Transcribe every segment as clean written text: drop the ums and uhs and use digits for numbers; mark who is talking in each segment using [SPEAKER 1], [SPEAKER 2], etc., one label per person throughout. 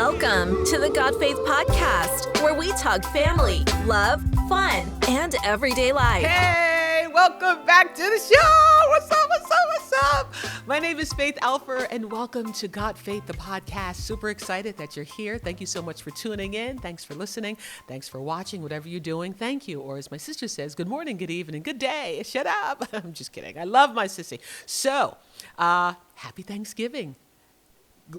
[SPEAKER 1] Welcome to the God Faith Podcast, where we talk family, love, fun, and everyday life.
[SPEAKER 2] Hey, welcome back to the show. What's up, what's up, what's up? My name is Faith Alpher, and welcome to God Faith, the podcast. Super excited that you're here. Thank you so much for tuning in. Thanks for listening. Thanks for watching, whatever you're doing. Thank you. Or as my sister says, good morning, good evening, good day. Shut up. I'm just kidding. I love my sissy. So, happy Thanksgiving.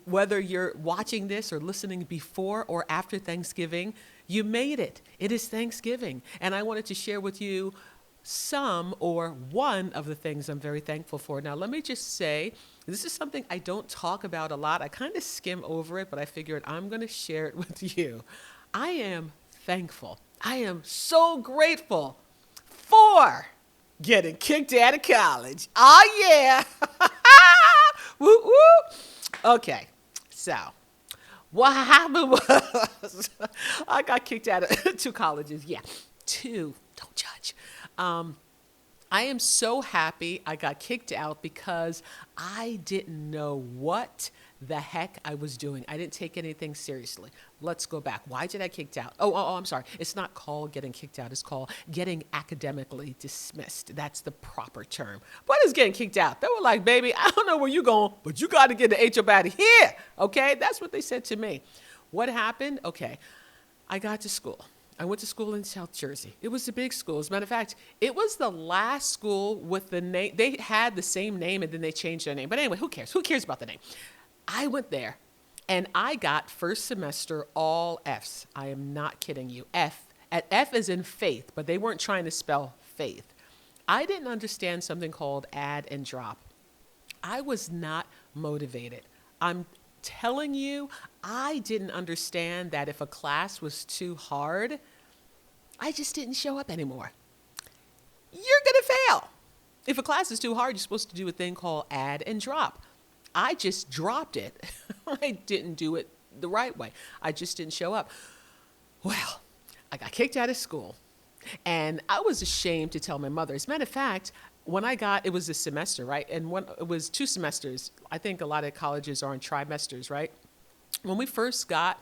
[SPEAKER 2] Whether you're watching this or listening before or after Thanksgiving, you made it. It is Thanksgiving. And I wanted to share with you some or one of the things I'm very thankful for. Now, let me just say, this is something I don't talk about a lot. I kind of skim over it, but I figured I'm going to share it with you. I am thankful. I am so grateful for getting kicked out of college. Oh, yeah. Woo, woo. Okay, so what happened was I got kicked out of two colleges. Yeah, two. Don't judge. I am so happy I got kicked out because I didn't know what the heck I was doing. I didn't take anything seriously. Let's go back. Why did I get kicked out? Oh, I'm sorry. It's not called getting kicked out. It's called getting academically dismissed. That's the proper term. What is getting kicked out? They were like, baby, I don't know where you're going, but you got to get the H up out of here. Okay? That's what they said to me. What happened? Okay. I got to school. I went to school in South Jersey. It was a big school. As a matter of fact, it was the last school with the name. They had the same name and then they changed their name. But anyway, who cares? Who cares about the name? I went there and I got first semester all Fs. I am not kidding you. F as in faith, but they weren't trying to spell faith. I didn't understand something called add and drop. I was not motivated. I'm telling you, I didn't understand that if a class was too hard, I just didn't show up anymore. You're going to fail. If a class is too hard, you're supposed to do a thing called add and drop. I just dropped it. I didn't do it the right way. I just didn't show up. Well, I got kicked out of school, and I was ashamed to tell my mother. As a matter of fact, when it was a semester, right? And it was 2 semesters. I think a lot of colleges are on trimesters, right? When I first got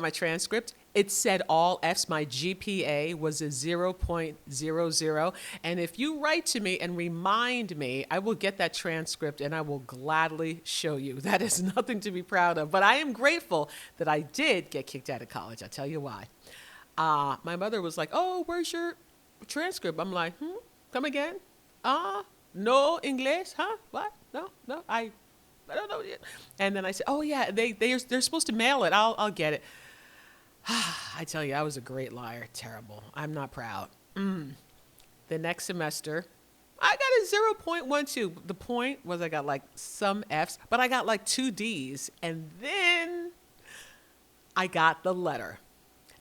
[SPEAKER 2] my transcript, it said all Fs. My GPA was a 0.00. And if you write to me and remind me, I will get that transcript and I will gladly show you. That is nothing to be proud of. But I am grateful that I did get kicked out of college. I'll tell you why. My mother was like, oh, where's your transcript? I'm like, come again? No English, huh? What? No, I don't know yet. And then I said, oh yeah, they're supposed to mail it. I'll get it. I tell you, I was a great liar. Terrible. I'm not proud. The next semester, I got a 0.12. The point was I got like some Fs, but I got like 2 Ds. And then I got the letter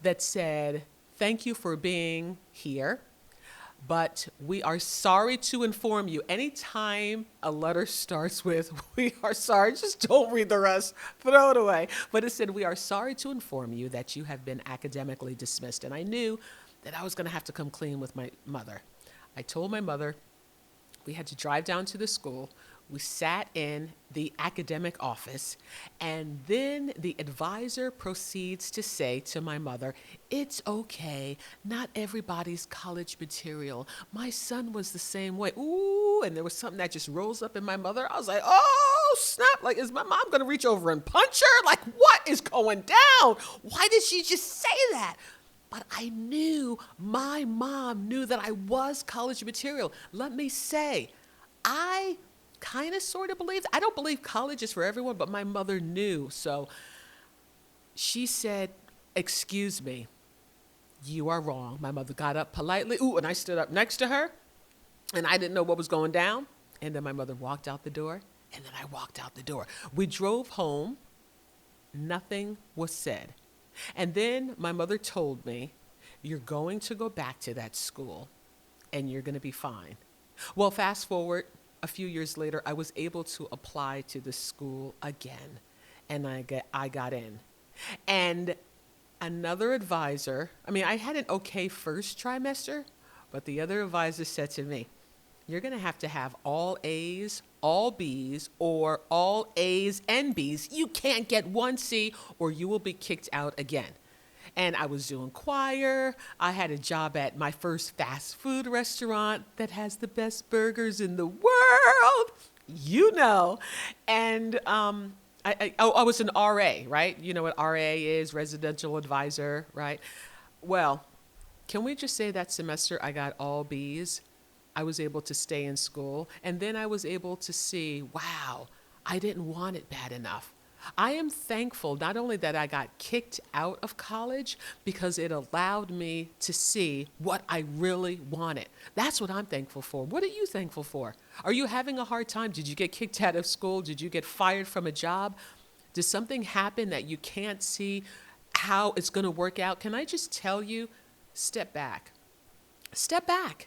[SPEAKER 2] that said, thank you for being here, but we are sorry to inform you. Anytime a letter starts with, we are sorry, just don't read the rest, throw it away. But it said, we are sorry to inform you that you have been academically dismissed. And I knew that I was going to have to come clean with my mother. I told my mother we had to drive down to the school. We sat in the academic office, and then the advisor proceeds to say to my mother, it's okay, not everybody's college material. My son was the same way. Ooh, and there was something that just rose up in my mother. I was like, oh, snap. Like, is my mom going to reach over and punch her? Like, what is going down? Why did she just say that? But I knew my mom knew that I was college material. Let me say, I kind of sort of believed. I don't believe college is for everyone, but my mother knew. So she said, excuse me, you are wrong. My mother got up politely. Ooh, and I stood up next to her, and I didn't know what was going down. And then my mother walked out the door, and then I walked out the door. We drove home. Nothing was said. And then my mother told me, you're going to go back to that school, and you're going to be fine. Well, fast forward. A few years later, I was able to apply to the school again, and I got in. And another advisor, I had an okay first trimester, but the other advisor said to me, you're going to have all A's, all B's, or all A's and B's. You can't get one C or you will be kicked out again. And I was doing choir. I had a job at my first fast food restaurant that has the best burgers in the world, you know. And I was an RA, right? You know what RA is, residential advisor, right? Well, can we just say that semester I got all B's? I was able to stay in school. And then I was able to see, wow, I didn't want it bad enough. I am thankful not only that I got kicked out of college, because it allowed me to see what I really wanted. That's what I'm thankful for. What are you thankful for? Are you having a hard time? Did you get kicked out of school? Did you get fired from a job? Did something happen that you can't see how it's going to work out? Can I just tell you, step back. Step back.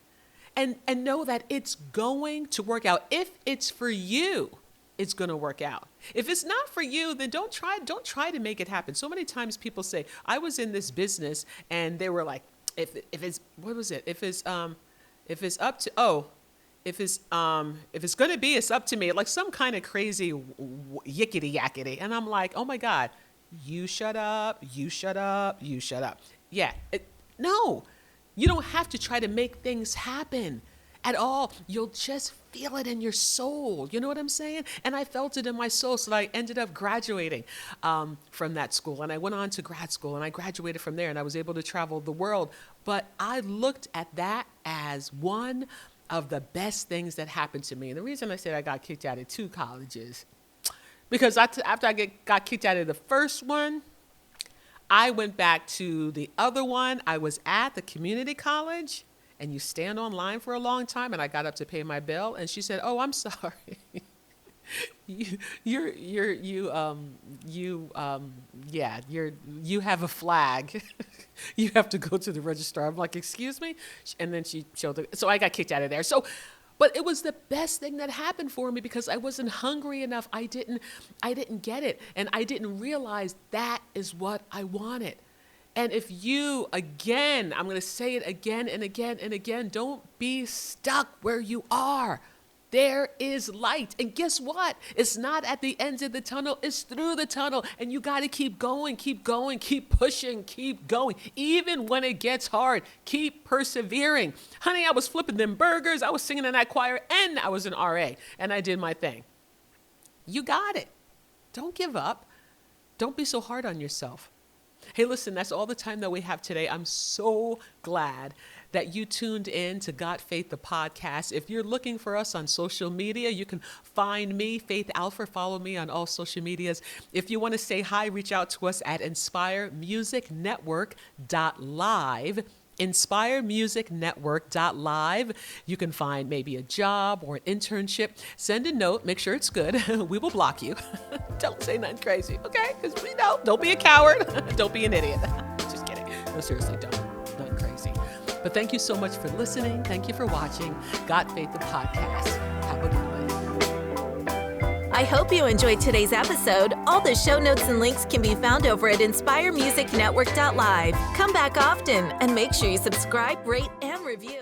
[SPEAKER 2] And know that it's going to work out. If it's for you, it's going to work out. If it's not for you, then don't try to make it happen. So many times people say, I was in this business and they were like, if it's going to be, it's up to me. Like some kind of crazy yickety yakety. And I'm like, oh my God, you shut up, you shut up, you shut up. Yeah. No. You don't have to try to make things happen at all. You'll just feel it in your soul. You know what I'm saying? And I felt it in my soul. So I ended up graduating from that school. And I went on to grad school and I graduated from there and I was able to travel the world. But I looked at that as one of the best things that happened to me. And the reason I said I got kicked out of 2 colleges, because after I got kicked out of the first one, I went back to the other one. I was at the community college, and you stand online for a long time, and I got up to pay my bill, and she said, "Oh, I'm sorry. you have a flag. You have to go to the registrar." I'm like, "Excuse me?" And then she showed it. So I got kicked out of there. But it was the best thing that happened for me because I wasn't hungry enough. I didn't get it. And I didn't realize that is what I wanted. And if you, again, I'm going to say it again and again and again, don't be stuck where you are. There is light. And guess what? It's not at the end of the tunnel. It's through the tunnel. And you got to keep going, keep pushing, keep going. Even when it gets hard, keep persevering. Honey, I was flipping them burgers. I was singing in that choir and I was an RA and I did my thing. You got it. Don't give up. Don't be so hard on yourself. Hey, listen, that's all the time that we have today. I'm so glad that you tuned in to God Faith, the podcast. If you're looking for us on social media, you can find me, Faith Alpher. Follow me on all social medias. If you want to say hi, reach out to us at inspiremusicnetwork.live. inspiremusicnetwork.live. You can find maybe a job or an internship. Send a note. Make sure it's good. We will block you. Don't say nothing crazy, okay? Because we know. Don't be a coward. Don't be an idiot. Just kidding. No, seriously, don't. Nothing crazy. But thank you so much for listening. Thank you for watching God Faith, the podcast. Have a good one.
[SPEAKER 1] I hope you enjoyed today's episode. All the show notes and links can be found over at inspiremusicnetwork.live. Come back often and make sure you subscribe, rate, and review.